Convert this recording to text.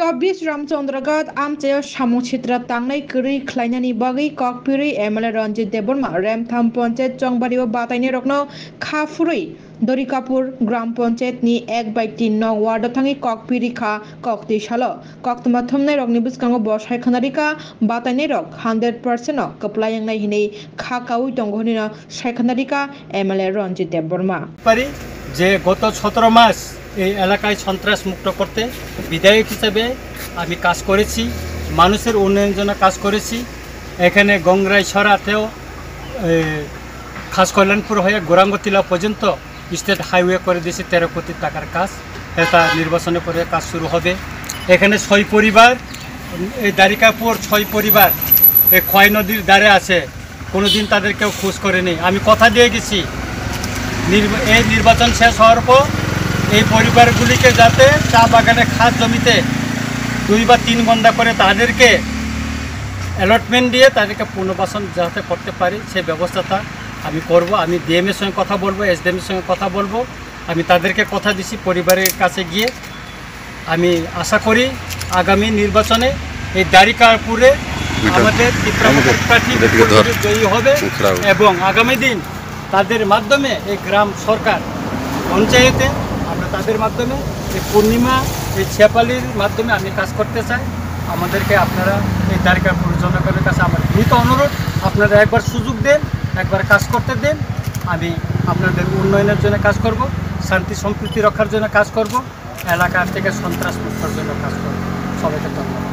24 रामचंद्रगढ़ आमचे सामुचित्रा तांगनाय गरी ख्लायनायनि बागै ककपिरि एमएलए रंजित देबबर्मा रेमथाम पंचायत चंबारियाव बातायनाय रखनो खाफुरै दरिकापुर ग्राम पंचायत नि 1/3 नং वार्ड थांगी ककपिरि खा कक्ति सालो कक्तमा थमनाय रकनि बुस्कांगो बसाय खानारिका बातायनाय रक 100% कपलायंनाय हिनै खा काउइ दंगहनि सायखानारिका एमएलए रंजित देबबर्मा পারি যে গত 17 মাস এই এলাকায় সন্ত্রাস মুক্ত করতে বিধায়ক হিসেবে আমি কাজ করেছি, মানুষের উন্নয়নের জন্য কাজ করেছি। এখানে গংরাই সরাতেও খাস কল্যাণপুর হয়ে গোরাঙ্গতিলা পর্যন্ত স্টেট হাইওয়ে করে দিয়েছি 13 কোটি টাকার কাজ। এটা নির্বাচনের পরে কাজ শুরু হবে। এখানে 6 পরিবার, এই দারিকাপুর 6 পরিবার এই খয় নদীর ধারে আছে, কোনোদিন তাদের কেউ খোঁজ করেনি। আমি কথা দিয়ে গেছি এই নির্বাচন শেষ হওয়ার পর এই পরিবারগুলিকে যাতে চা বাগানে খাস জমিতে 2 বা 3 গন্ডা করে তাদেরকে অ্যালটমেন্ট দিয়ে তাদেরকে পুনর্বাসন যাতে করতে পারি সেই ব্যবস্থাটা আমি করব। আমি ডিএমের সঙ্গে কথা বলবো, এসডিএমের সঙ্গে কথা বলবো। আমি তাদেরকে কথা দিছি পরিবারের কাছে গিয়ে আমি আশা করি আগামী নির্বাচনে এই দারিকাপুরে আমাদের প্রার্থী জয়ী হবে এবং আগামী দিন তাদের মাধ্যমে এই গ্রাম সরকার পঞ্চায়েতে আমরা তাদের মাধ্যমে এই পূর্ণিমা এই ছেপালির মাধ্যমে আমি কাজ করতে চাই। আমাদেরকে আপনারা এই দারিকাপুর জনগণের কাছে আমার বিনীত অনুরোধ, আপনারা একবার সুযোগ দেন, একবার কাজ করতে দেন। আমি আপনাদের উন্নয়নের জন্য কাজ করব, শান্তি সম্প্রীতি রক্ষার জন্য কাজ করব, এলাকা থেকে সন্ত্রাস মুক্তর জন্য কাজ করব। সবাইকে ধন্যবাদ।